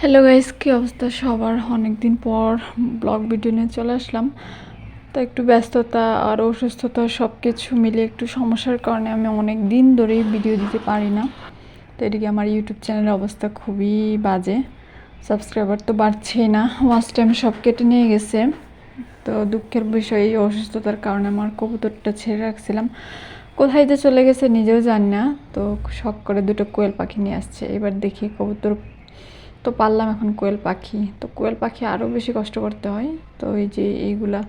Hello guys, কী অবস্থা সবার? অনেক দিন পর ব্লগ ভিডিও নিয়ে চলে আসলাম। তো একটু ব্যস্ততা আর অসুস্থতা সব কিছু মিলে একটু সমস্যার কারণে আমি অনেক দিন ধরেই ভিডিও দিতে পারি না। তো এদিকে আমার ইউটিউব চ্যানেলের অবস্থা খুবই বাজে, সাবস্ক্রাইবার তো বাড়ছেই না, ওয়াচ টাইম সব কেটে নিয়ে গেছে। তো দুঃখের বিষয়, এই অসুস্থতার কারণে আমার কবুতরটা ছেড়ে রাখছিলাম, কোথায় যে চলে গেছে নিজেও জানি না। তো শখ করে দুটো কোয়েল পাখি নিয়ে আসছে, এবার দেখি কবুতর তো পারলাম, এখন কোয়েল পাখি। তো কোয়েল পাখি আরও বেশি কষ্ট করতে হয়। তো এই যে এইগুলা,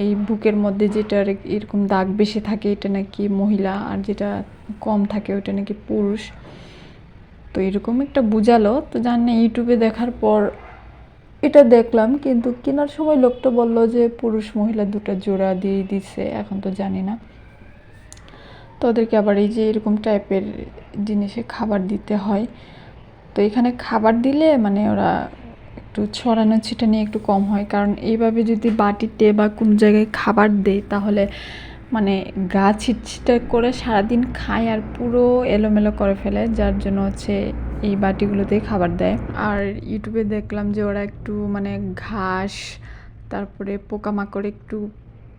এই বুকের মধ্যে যেটা এরকম দাগ বেশি থাকে এটা নাকি মহিলা, আর যেটা কম থাকে ওইটা নাকি পুরুষ। তো এরকম একটা বুঝালো, তো জানি না, ইউটিউবে দেখার পর এটা দেখলাম, কিন্তু কেনার সময় লোকটা বললো যে পুরুষ মহিলা দুটো জোড়া দিয়ে দিছে, এখন তো জানি না। তো ওদেরকে আবার এই যে এরকম টাইপের জিনিসে খাবার দিতে হয়। তো এখানে খাবার দিলে মানে ওরা একটু ছড়ানো ছিটানি একটু কম হয়, কারণ এইভাবে যদি বাটিতে বা কোনো জায়গায় খাবার দেয় তাহলে মানে গা ছিটছিটা করে সারাদিন খায় আর পুরো এলোমেলো করে ফেলে, যার জন্য হচ্ছে এই বাটিগুলোতেই খাবার দেয়। আর ইউটিউবে দেখলাম যে ওরা একটু মানে ঘাস, তারপরে পোকামাকড় একটু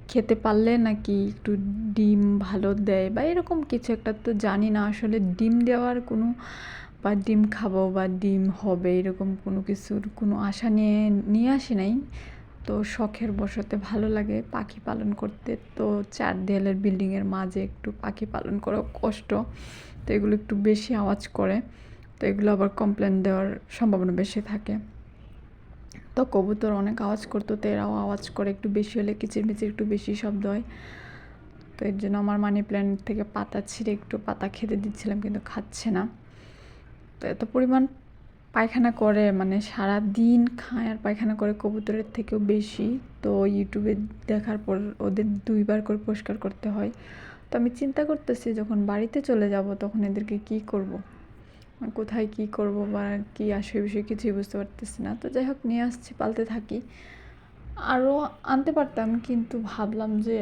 খেতে পারলে নাকি একটু ডিম ভালো দেয় বা এরকম কিছু একটা, তো জানি না আসলে ডিম দেওয়ার কোনো বা ডিম খাবো বা ডিম হবে এরকম কোনো কিছুর কোনো আশা নিয়ে আসি নাই। তো শখের বশতে ভালো লাগে পাখি পালন করতে। তো 4 দেয়ালের বিল্ডিংয়ের মাঝে একটু পাখি পালন করা কষ্ট, তো এগুলো একটু বেশি আওয়াজ করে, তো এগুলো আবার কমপ্লেন দেওয়ার সম্ভাবনা বেশি থাকে। তো কবুতর অনেক আওয়াজ করতো, তো এরাও আওয়াজ করে, একটু বেশি হলে কিচিরমিচির একটু বেশি শব্দ হয়। তো এর জন্য আমার মানি প্ল্যান্ট থেকে পাতা ছিঁড়ে একটু পাতা খেতে দিচ্ছিলাম, কিন্তু খাচ্ছে না। তো এত পরিমাণ পায়খানা করে, মানে সারা দিন খায় আর পায়খানা করে কবুতরের থেকেও বেশি। তো ইউটিউবে দেখার পর ওদের 2বার করে পরিষ্কার করতে হয়। তো আমি চিন্তা করতেছি যখন বাড়িতে চলে যাব তখন এদেরকে কি করব, কোথায় কি করব বা কি আসে বিষয়ে কিছুই বুঝতে পারতেছি না। তো যাই হোক, নিয়ে আসছি, পালতে থাকি। আরও আনতে পারতাম, কিন্তু ভাবলাম যে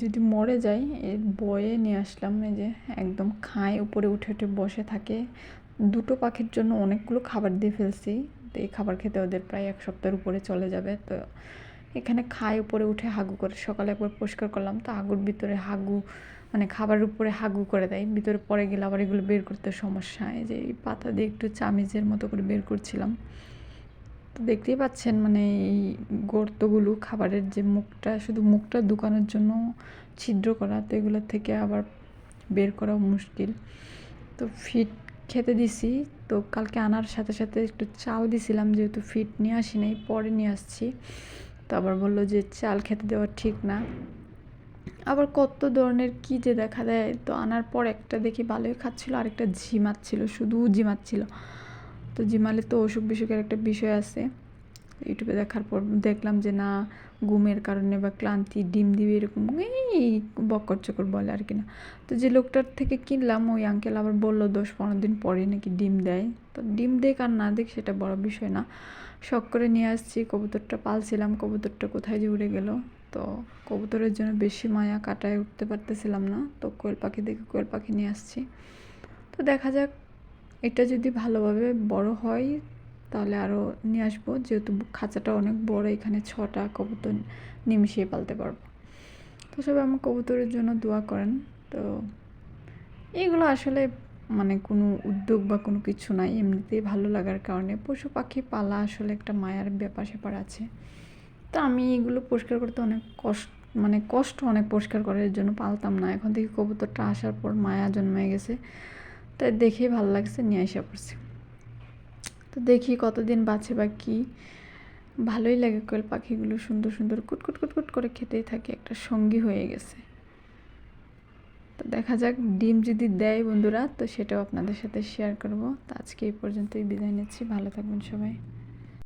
যদি মরে যায় এর বয়ে নিয়ে আসলাম। এই যে একদম খায়, উপরে উঠে উঠে বসে থাকে। দুটো পাখির জন্য অনেকগুলো খাবার দিয়ে ফেলছি। তো এই খাবার খেতে ওদের প্রায় 1 সপ্তাহের উপরে চলে যাবে। তো এখানে খায়, উপরে উঠে হাগু করে। সকালে একবার পরিষ্কার করলাম, তো হাগুর ভিতরে হাগু, মানে খাবারের উপরে হাগু করে দেয়, ভিতরে পড়ে গেলে আবার এগুলো বের করতে সমস্যা। এই যে এই পাতা দিয়ে একটু চামিচের মতো করে বের করছিলাম। তো দেখতেই পাচ্ছেন মানে এই গর্তগুলো, খাবারের যে মুখটা, শুধু মুখটা ঢুকানোর জন্য ছিদ্র করা, তো এগুলোর থেকে আবার বের করাও মুশকিল। তো ফিড খেতে দিছি। তো কালকে আনার সাথে সাথে একটু চাল দিছিলাম, যেহেতু ফিড নিয়ে আসি নাই, পরে নিয়ে আসছি। তো আবার বললো যে চাল খেতে দেওয়া ঠিক না। আবার কত ধরনের কী যে দেখা দেয়। তো আনার পর একটা দেখি ভালোই খাচ্ছিলো, আরেকটা ঝিমাচ্ছিল, শুধু ঝিমাচ্ছিল। তো জিমালে তো অসুখ বিসুখের একটা বিষয় আছে। ইউটিউবে দেখার পর দেখলাম যে না, ঘুমের কারণে বা ক্লান্তি ডিম দিবে এরকম এই বক্কর চক্কর বলে আর কি না। তো যে লোকটার থেকে কিনলাম ওই আঙ্কেল আবার বললো 10-15 দিন পরে নাকি ডিম দেয়। তো ডিম দেখ আর না দেখ সেটা বড় বিষয় না, শখ করে নিয়ে আসছি। কবুতরটা পালছিলাম, কবুতরটা কোথায় যে উড়ে গেল। তো কবুতরের জন্য বেশি মায়া, কাটায় উঠতে পারতেছিলাম না। তো কোয়েল পাখি দেখে কোয়েল পাখি নিয়ে আসছি। তো দেখা যাক, এটা যদি ভালোভাবে বড় হয় তাহলে আরও নিয়ে আসবো, যেহেতু খাঁচাটা অনেক বড়, এখানে 6টা কবুতর নিমিশিয়ে পালতে পারবো। তো সবাই আমার কবুতরের জন্য দোয়া করেন। তো এইগুলো আসলে মানে কোনো উদ্যোগ বা কোনো কিছু নাই, এমনিতেই ভালো লাগার কারণে। পশু পাখি পালা আসলে একটা মায়ার ব্যাপার স্যাপার আছে। তো আমি এগুলো পরিষ্কার করতে অনেক কষ্ট অনেক পরিষ্কার করার জন্য পালতাম না। এখন থেকে কবুতরটা আসার পর মায়া জন্মে গেছে, তাই দেখেই ভালো লাগছে, নিয়ে আসা পড়ছি। তো দেখি কতদিন বাঁচে বা কী। ভালোই লাগে কোয়েল পাখিগুলো, সুন্দর সুন্দর কুটকুট কুটকুট করে খেতেই থাকে, একটা সঙ্গী হয়ে গেছে। তো দেখা যাক, ডিম যদি দেয় বন্ধুরা তো সেটাও আপনাদের সাথে শেয়ার করব। তো আজকে এই পর্যন্তই বিদায় নিচ্ছি, ভালো থাকবেন সবাই।